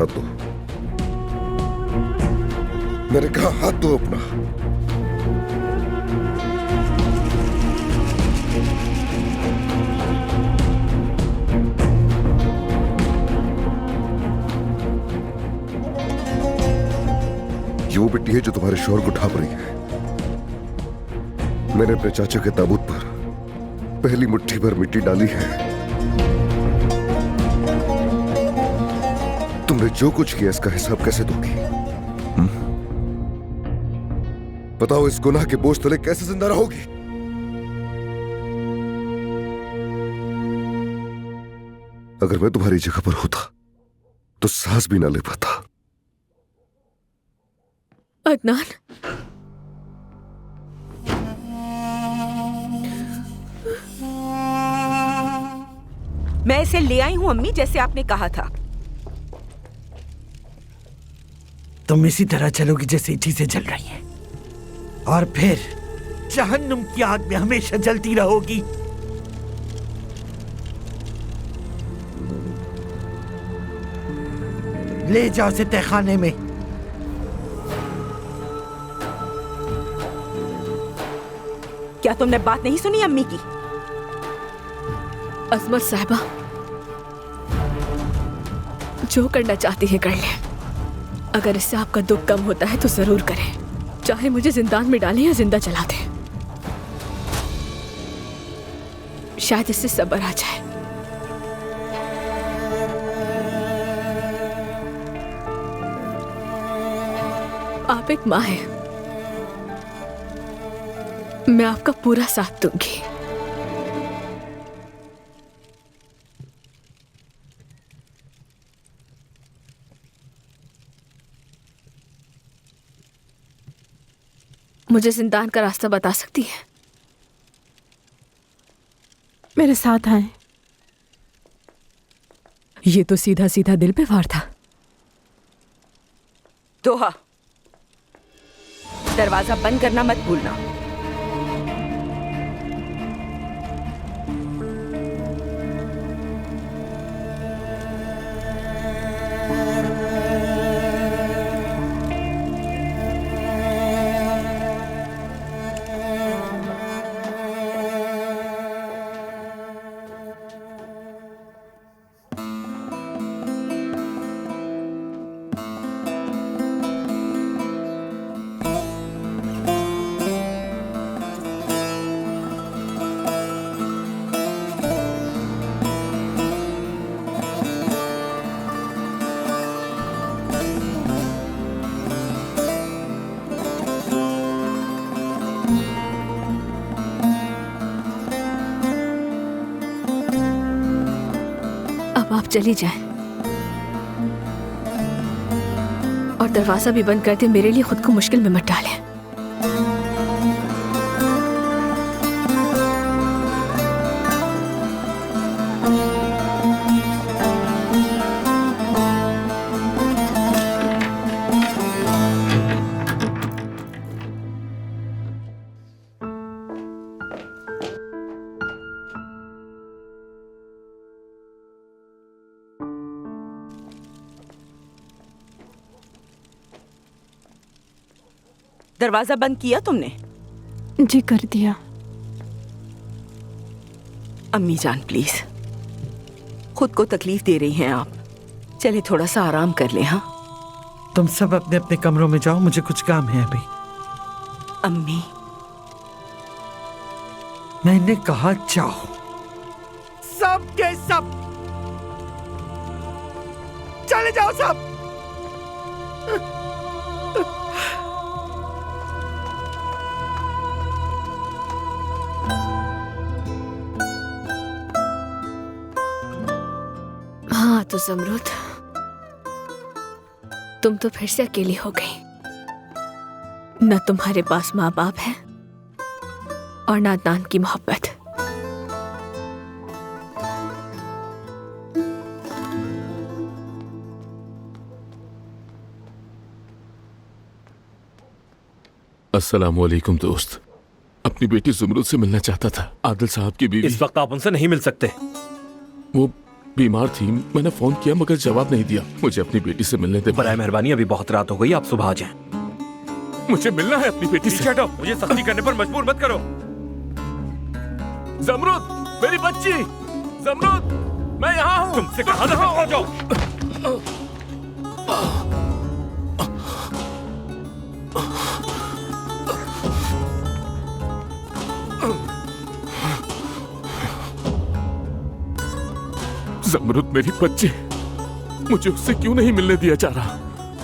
हाथ दो। मैंने कहा हाथ दो अपना। ये वो मिट्टी है जो तुम्हारे शोर को ढांप रही है। मैंने अपने चाचा के ताबूत पर पहली मुट्ठी भर मिट्टी डाली है। तुमने जो कुछ किया इसका हिसाब कैसे दोगी? बताओ, इस गुनाह के बोझ तले कैसे जिंदा रहोगी? अगर मैं तुम्हारी जगह पर होता तो सांस भी ना ले पाता। अदनान, मैं इसे ले आई हूं अम्मी, जैसे आपने कहा था। तुम इसी तरह चलोगी जैसे चीजें जल रही हैं, और फिर जहन्नुम की आग में हमेशा जलती रहोगी। ले जाओ उसे तहखाने में। क्या तुमने बात नहीं सुनी अम्मी की? अजमत साहिबा, जो करना चाहती है कर ले। अगर इससे आपका दुख कम होता है तो जरूर करें, चाहे मुझे जिंदान में डालें या जिंदा जला दें। शायद इससे सब्र आ जाए। आप एक माँ हैं, मैं आपका पूरा साथ दूंगी। मुझे जिंदान का रास्ता बता सकती है? मेरे साथ आए। ये तो सीधा सीधा दिल पे वार था। दोहा, दरवाजा बंद करना मत भूलना। अब आप चली जाएं और दरवाजा भी बंद कर दें। मेरे लिए खुद को मुश्किल में मत डालें। दरवाजा बंद किया तुमने? जी कर दिया। अम्मी जान प्लीज, खुद को तकलीफ दे रही हैं आप। चले थोड़ा सा आराम कर ले। हाँ तुम सब अपने अपने कमरों में जाओ, मुझे कुछ काम है अभी। अम्मी, मैंने कहा जाओ। सब के सब चले जाओ सब। हाँ तो ज़मरूद, तुम तो फिर से अकेली हो गई। न तुम्हारे पास माँ बाप है और ना अदनान की मोहब्बत। अस्सलामुअलैकुम दोस्त। अपनी बेटी ज़ुमरुद से मिलना चाहता था। आदिल साहब की बीवी। इस वक्त आप उनसे नहीं मिल सकते। वो बीमार थी, मैंने फोन किया मगर जवाब नहीं दिया। मुझे अपनी बेटी से मिलने दे। बराए मेहरबानी, अभी बहुत रात हो गई, आप सुबह आ जाएं। मुझे मिलना है अपनी बेटी से। हटो, मुझे सख्ती करने पर मजबूर मत करो। जमरुद, मेरी बच्ची जमरुद, मैं यहाँ हूँ। तुमसे कहा था आ जाओ। जमरुद मेरी बच्ची, मुझे उससे क्यों नहीं मिलने दिया जा रहा?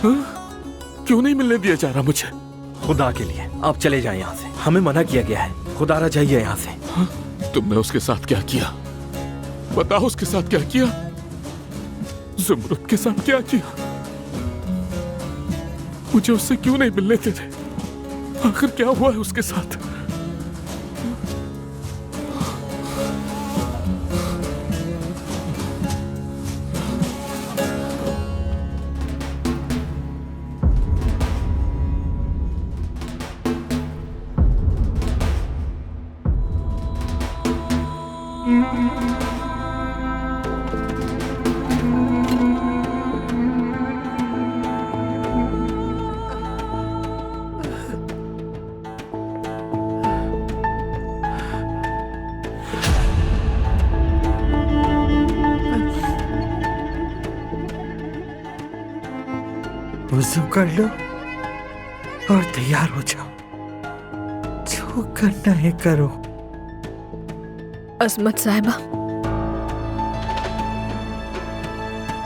हाँ? क्यों नहीं मिलने दिया जा रहा मुझे? खुदा के लिए आप चले जाएं यहाँ से, हमें मना किया गया है। खुदारा जाइए यहाँ से। हाँ? तुमने उसके साथ क्या किया? बताओ उसके साथ क्या किया? जमरुद के साथ क्या किया? मुझे उससे क्यों नहीं मिलने दे रहे? आखिर क्या हुआ है उसके साथ? वज़ू कर लो और तैयार हो जाओ। जो करना है करो। असमत साहिबा,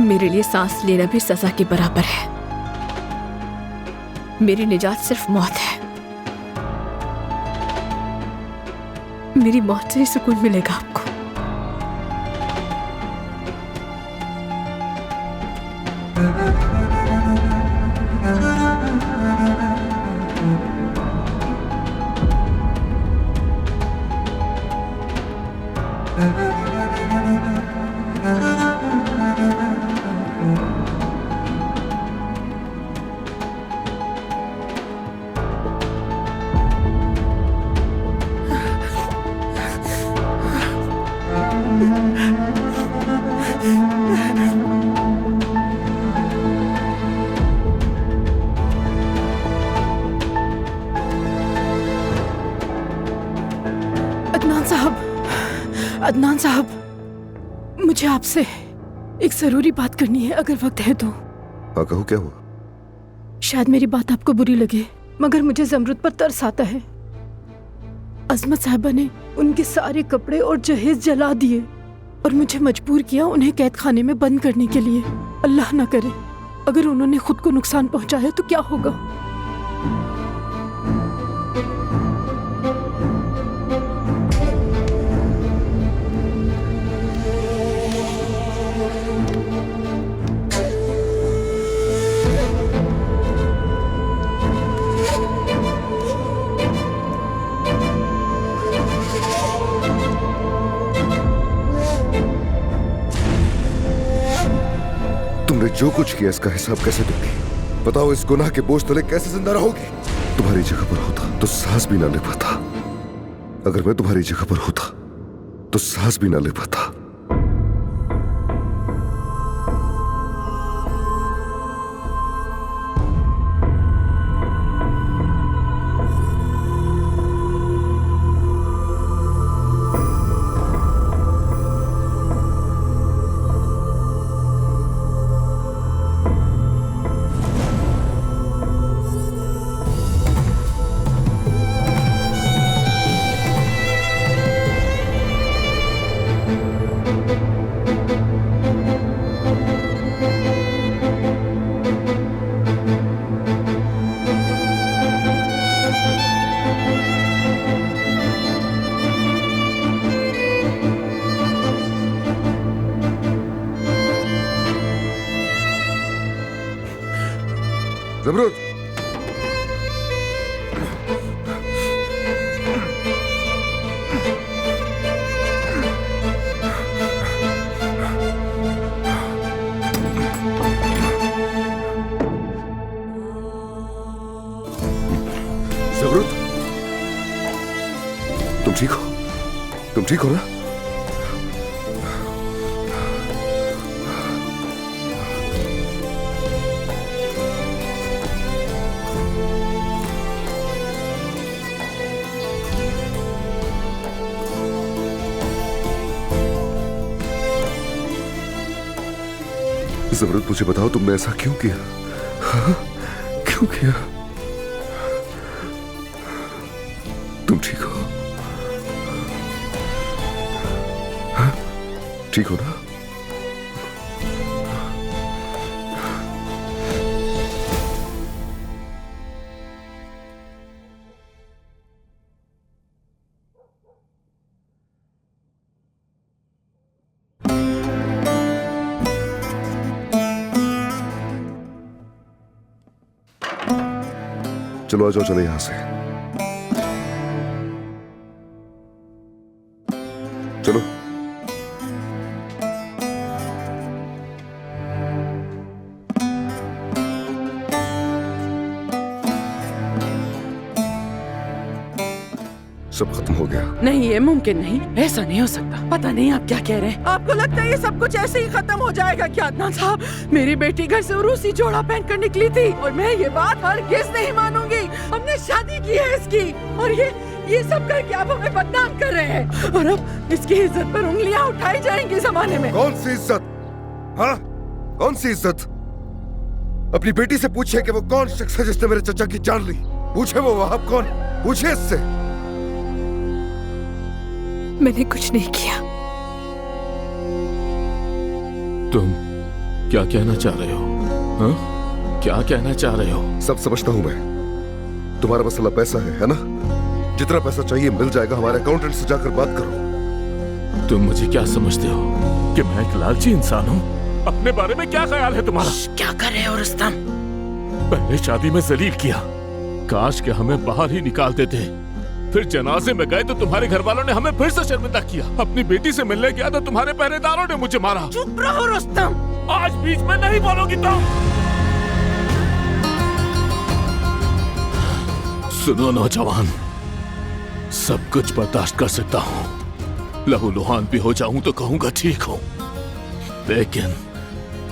मेरे लिए सांस लेना भी सजा के बराबर है। मेरी निजात सिर्फ मौत है। मेरी मौत से ही सुकून मिलेगा आपको। अदनान साहब, मुझे आपसे एक जरूरी बात करनी है, अगर वक्त है तो। हाँ कहो, क्या हुआ? शायद मेरी बात आपको बुरी लगे, मगर मुझे जमरुद पर तरस आता है। अजमत साहिबा ने उनके सारे कपड़े और जहेज जला दिए और मुझे मजबूर किया उन्हें कैद खाने में बंद करने के लिए। अल्लाह ना करे अगर उन्होंने खुद को नुकसान पहुंचाया तो क्या होगा? तुमने जो कुछ किया इसका हिसाब कैसे दोगी? बताओ, इस गुनाह के बोझ तले कैसे जिंदा रहोगी? तुम्हारी जगह पर होता तो सांस भी ना ले पाता। अगर मैं तुम्हारी जगह पर होता तो सांस भी ना ले पाता। जमरुद, जमरुद, तुम ठीक हो? तुम ठीक हो ना? जमरुद, मुझे बताओ तुमने ऐसा क्यों किया? हाँ? क्यों किया? तुम ठीक हो? हाँ? ठीक हो ना? चलो आ जाओ, चले यहां से। चलो। सब खत्म हो गया। नहीं, ये मुमकिन नहीं, ऐसा नहीं हो सकता। पता नहीं आप क्या कह रहे हैं। आपको लगता है ये सब कुछ ऐसे ही खत्म हो जाएगा क्या अदनान साहब? मेरी बेटी घर से उरूसी जोड़ा पहनकर निकली थी और मैं ये बात हरगिज़ नहीं मानूंगी। हमने शादी की है इसकी, और ये सब करके आप हमें बदनाम कर रहे हैं, और अब इसकी इज्जत पर उंगलियां उठाई जाएंगी जमाने में। कौन सी इज्जत? हाँ, कौन सी इज्जत? अपनी बेटी से पूछिए कि वो कौन शख्स है जिसने मेरे चचा की जान ली। पूछे वो वहाब कौन, पूछे इससे। मैंने कुछ नहीं किया। तुम क्या कहना चाह रहे हो? हाँ? क्या कहना चाह रहे हो? सब समझता हूं मैं। तुम्हारा मसला पैसा है ना? जितना पैसा चाहिए मिल जाएगा। हमारे अकाउंटेंट से जाकर बात करो। तुम मुझे क्या समझते हो कि मैं एक लालची इंसान हूँ? अपने बारे में क्या ख्याल है तुम्हारा? क्या कर रहे हो रुस्तम? पहले शादी में जलील किया, काश के हमें बाहर ही निकाल देते। फिर जनाजे में गए तो तुम्हारे घर वालों ने हमें फिर से शर्मिंदा किया। अपनी बेटी से मिलने गया तो तुम्हारे पहरेदारों ने मुझे मारा। चुप रहो रुस्तम। आज बीच में नहीं बोलोगी तुम। सुनो नौजवान, सब कुछ बर्दाश्त कर सकता हूँ। लहूलुहान भी हो जाऊं तो कहूंगा ठीक हूँ, लेकिन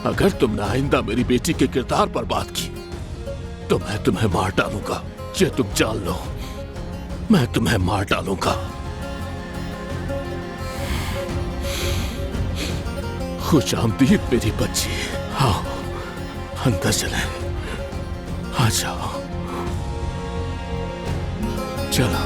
अगर तुमने आइंदा मेरी बेटी के किरदार पर बात की तो मैं तुम्हें मार डालूंगा। ये तुम जान लो, मैं तुम्हें मार डालूंगा। खुश आमदीद मेरी बच्ची। आओ अंदर चले, आ जाओ, चलो।